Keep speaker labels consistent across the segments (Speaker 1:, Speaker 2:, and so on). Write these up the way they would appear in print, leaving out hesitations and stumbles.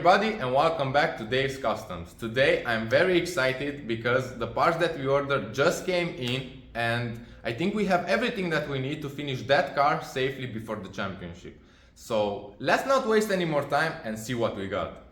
Speaker 1: everybody and welcome back to Dave's Customs. Today I'm very excited because the parts that we ordered just came in and I think we have everything that we need to finish that car safely before the championship. So let's not waste any more time and see what we got.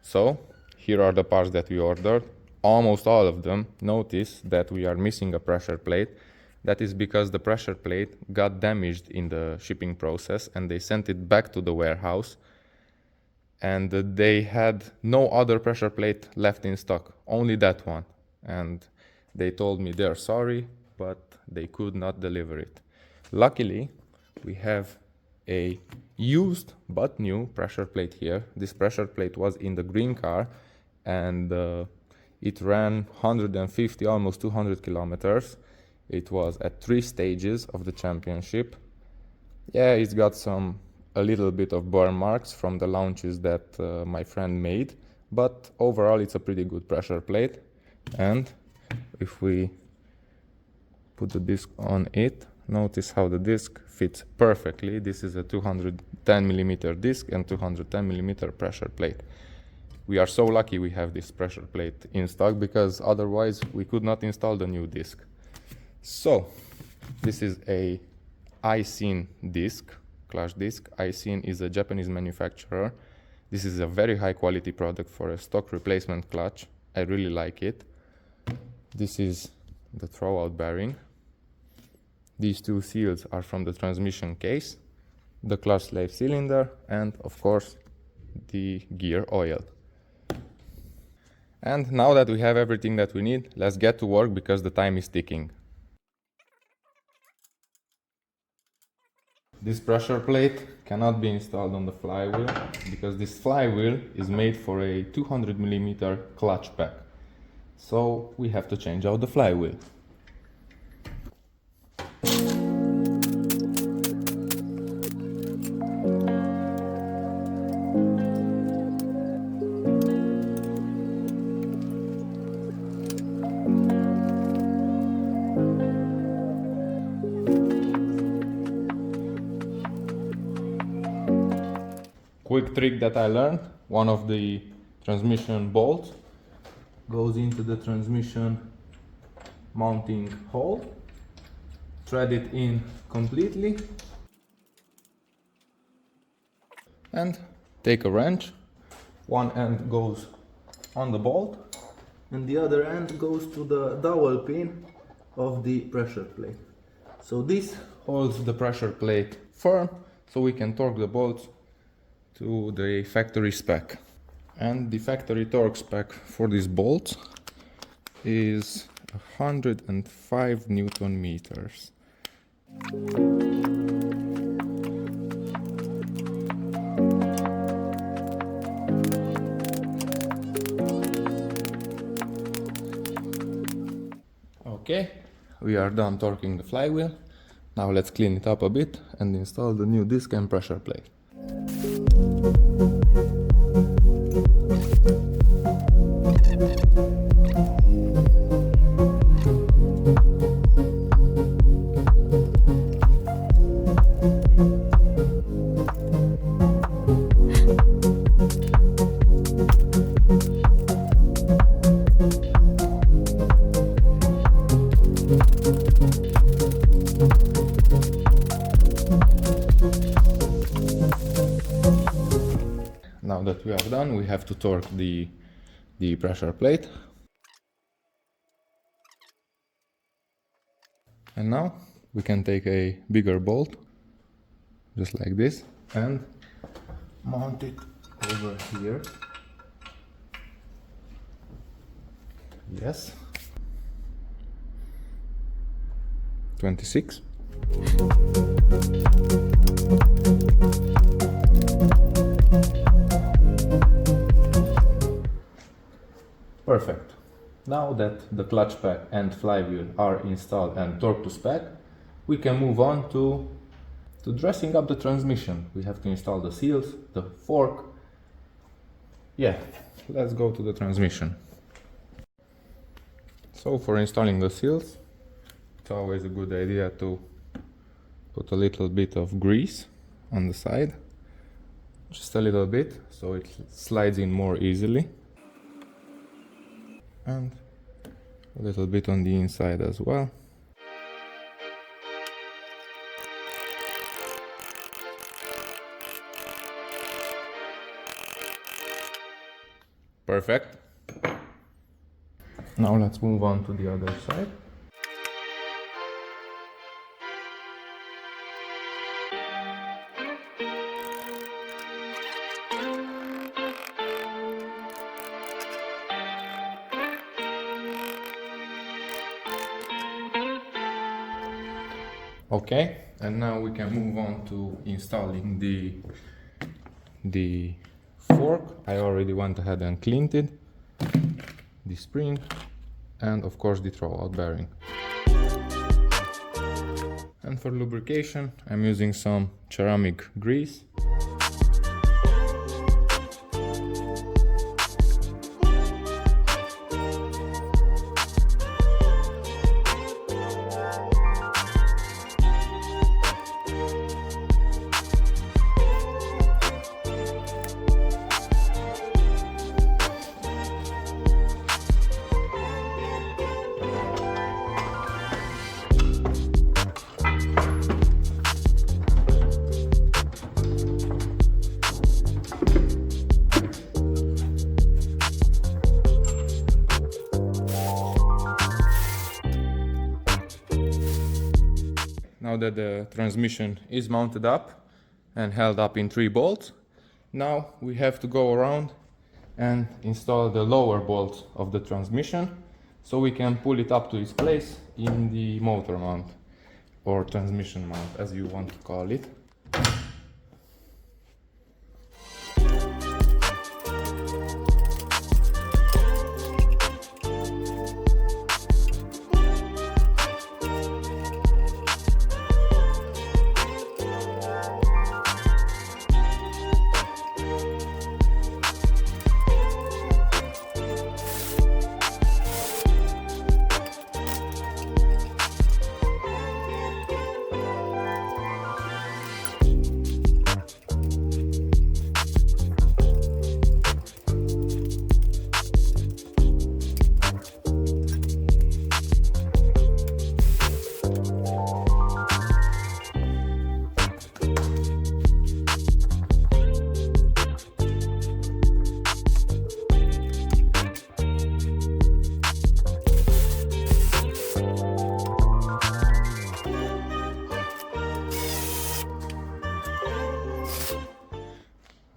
Speaker 1: So here are the parts that we ordered. Almost all of them. Notice that we are missing a pressure plate. That is because the pressure plate got damaged in the shipping process and they sent it back to the warehouse. And they had no other pressure plate left in stock, only that one. And they told me they're sorry, but they could not deliver it. Luckily, we have a used but new pressure plate here. This pressure plate was in the green car and it ran 150, almost 200 kilometers. It was at 3 stages of the championship. Yeah, it's got a little bit of burn marks from the launches that my friend made, but overall it's a pretty good pressure plate. And if we put the disc on it, notice how the disc fits perfectly. This is a 210 millimeter disc and 210 millimeter pressure plate. We are so lucky we have this pressure plate in stock because otherwise we could not install the new disc. So this is a Aisin disc, clutch disc. Aisin is a Japanese manufacturer. This is a very high quality product for a stock replacement clutch. I really like it. This is the throwout bearing. These two seals are from the transmission case, the clutch slave cylinder, and of course the gear oil. And now that we have everything that we need, let's get to work because the time is ticking. This pressure plate cannot be installed on the flywheel because this flywheel is made for a 200 millimeter clutch pack. So we have to change out the flywheel. Quick trick that I learned, one of the transmission bolts goes into the transmission mounting hole, thread it in completely and take a wrench. One end goes on the bolt and the other end goes to the dowel pin of the pressure plate. So this holds the pressure plate firm so we can torque the bolts to the factory spec. And the factory torque spec for this bolt is 105 Newton meters. Okay, we are done torquing the flywheel. Now let's clean it up a bit and install the new disc and pressure plate. Now that we are done, we have to torque the pressure plate. And now we can take a bigger bolt, just like this, and mount it over here. Yes. 26. Perfect. Now that the clutch pack and flywheel are installed and torqued to spec, we can move on to dressing up the transmission. We have to install the seals, the fork. Yeah, let's go to the transmission. So for installing the seals, it's always a good idea to put a little bit of grease on the side, just a little bit, so it slides in more easily, and a little bit on the inside as well. Perfect. Now let's move on to the other side. Okay, and now we can move on to installing the fork. I already went ahead and cleaned it, the spring, and of course the throwout bearing. And for lubrication, I'm using some ceramic grease. Now that the transmission is mounted up and held up in 3 bolts, now we have to go around and install the lower bolt of the transmission so we can pull it up to its place in the motor mount, or transmission mount as you want to call it.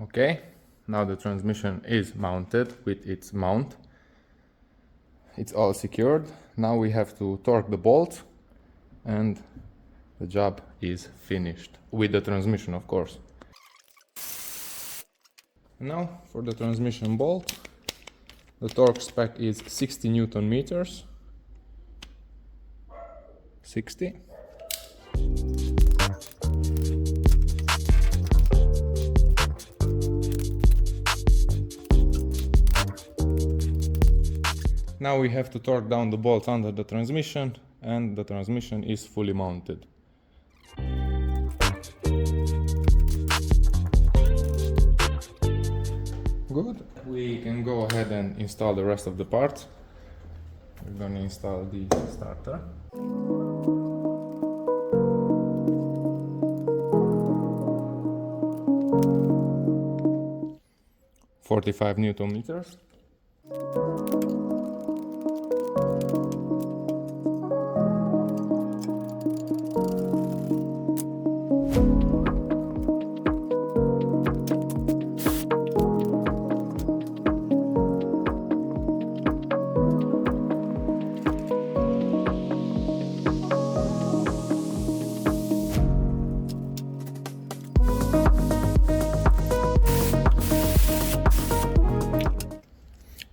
Speaker 1: Okay, now the transmission is mounted with its mount. It's all secured. Now we have to torque the bolt and the job is finished. With the transmission, of course. Now for the transmission bolt, the torque spec is 60 Newton meters. 60. Now we have to torque down the bolt under the transmission, and the transmission is fully mounted. Good. We can go ahead and install the rest of the parts. We're going to install the starter. .45 Newton meters.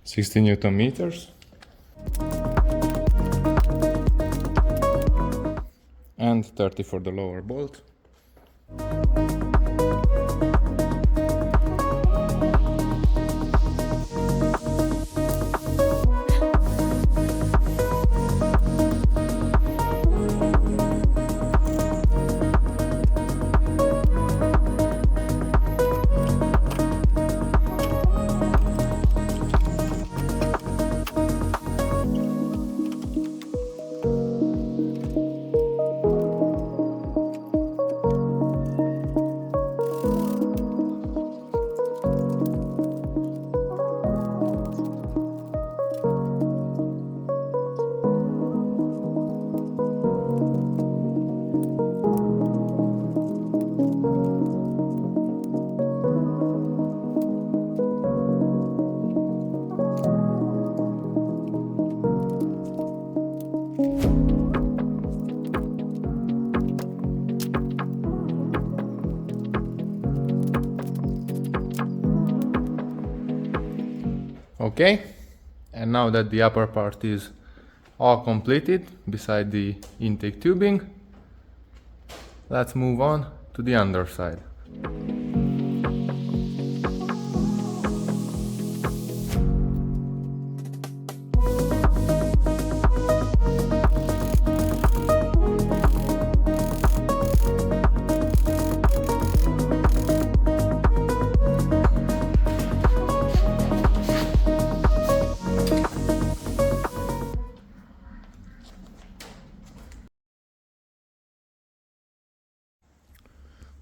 Speaker 1: .60 Newton meters. And 30 for the lower bolt. Okay, and now that the upper part is all completed beside the intake tubing, let's move on to the underside.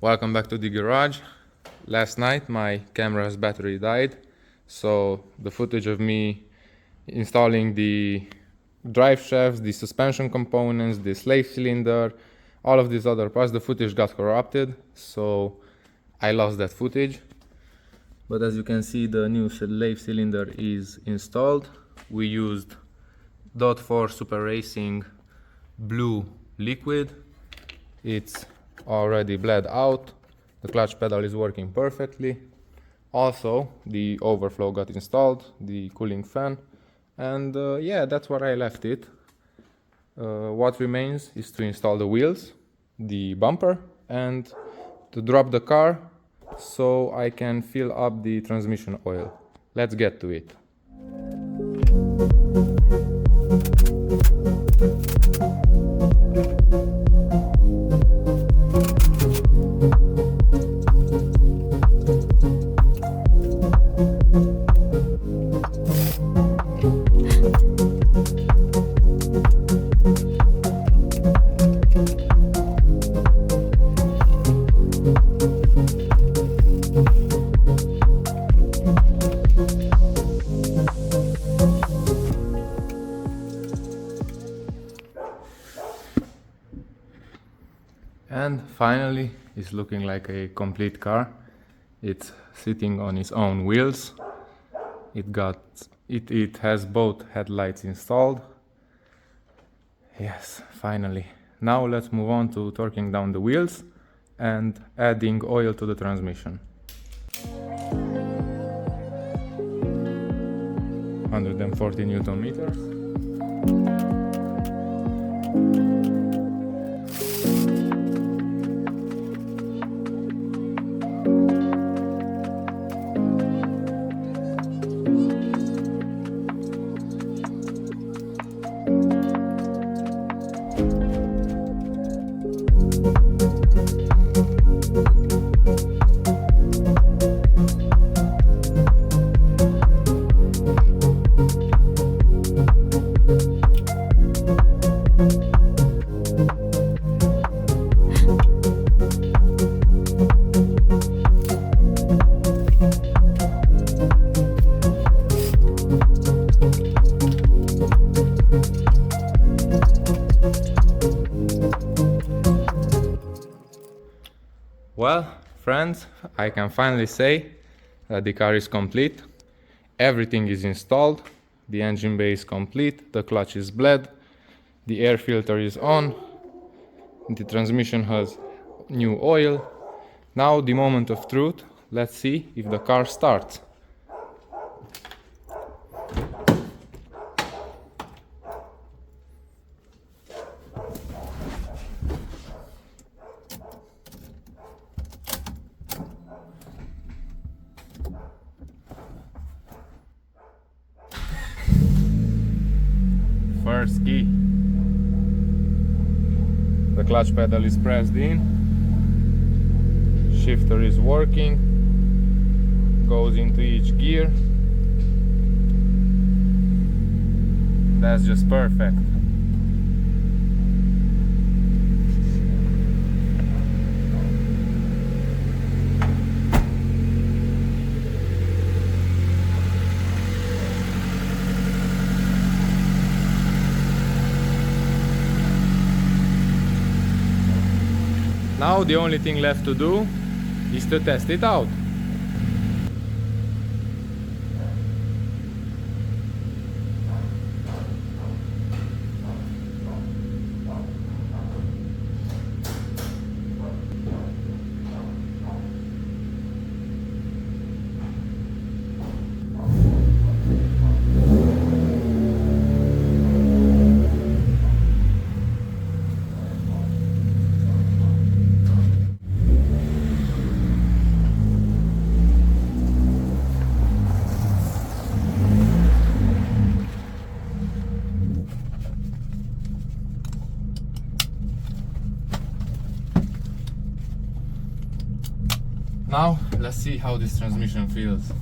Speaker 1: Welcome back to the garage. Last night my camera's battery died, so the footage of me installing the drive shafts, the suspension components, the slave cylinder, all of these other parts, the footage got corrupted, so I lost that footage. But as you can see, the new slave cylinder is installed. We used .4 Super Racing blue liquid. It's already bled out. The clutch pedal is working perfectly. Also, the overflow got installed, the cooling fan, and yeah, that's where I left it. What remains is to install the wheels, the bumper, and to drop the car so I can fill up the transmission oil. Let's get to it. And finally, it's looking like a complete car. It's sitting on its own wheels. It has both headlights installed. Yes, finally. Now let's move on to torquing down the wheels and adding oil to the transmission. 140 Newton meters. Well, friends, I can finally say that the car is complete. Everything is installed. The engine bay is complete. The clutch is bled. The air filter is on. The transmission has new oil. Now the moment of truth. Let's see if the car starts. First key. The clutch pedal is pressed in. Shifter is working. Goes into each gear. That's just perfect. Now the only thing left to do is to test it out. Now let's see how this transmission feels.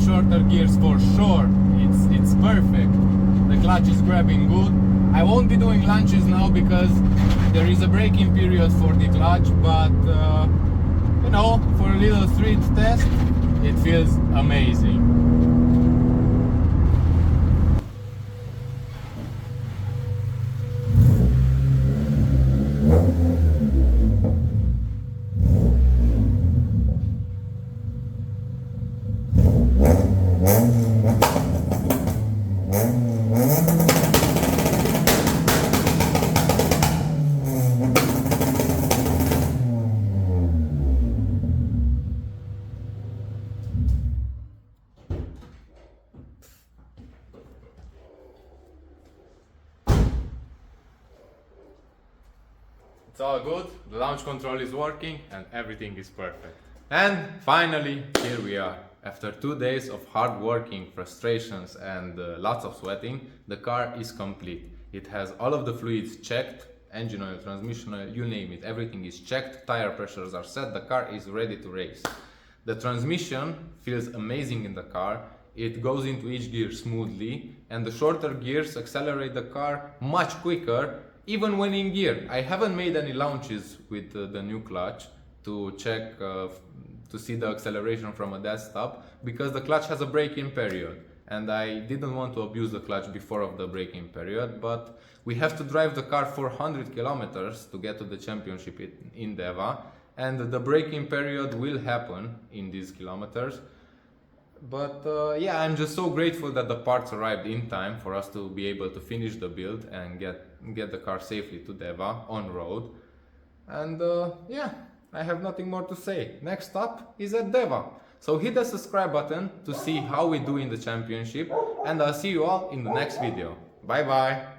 Speaker 1: Shorter gears for sure, it's perfect. The clutch is grabbing good. I won't be doing lunges now because there is a braking period for the clutch, but you know, for a little street test it feels amazing. It's all good, the launch control is working and everything is perfect. And finally, here we are. After 2 days of hard working, frustrations and lots of sweating, the car is complete. It has all of the fluids checked, engine oil, transmission oil, you name it, everything is checked, tire pressures are set, the car is ready to race. The transmission feels amazing in the car, it goes into each gear smoothly, and the shorter gears accelerate the car much quicker, even when in gear. I haven't made any launches with the new clutch to check, to see the acceleration from a desktop, because the clutch has a break-in period. And I didn't want to abuse the clutch before of the braking period, but we have to drive the car 400 kilometers to get to the championship in Deva, and the braking period will happen in these kilometers. But yeah, I'm just so grateful that the parts arrived in time for us to be able to finish the build and get the car safely to Deva on road. And yeah, I have nothing more to say. Next stop is at Deva. So hit the subscribe button to see how we do in the championship, and I'll see you all in the next video. Bye bye!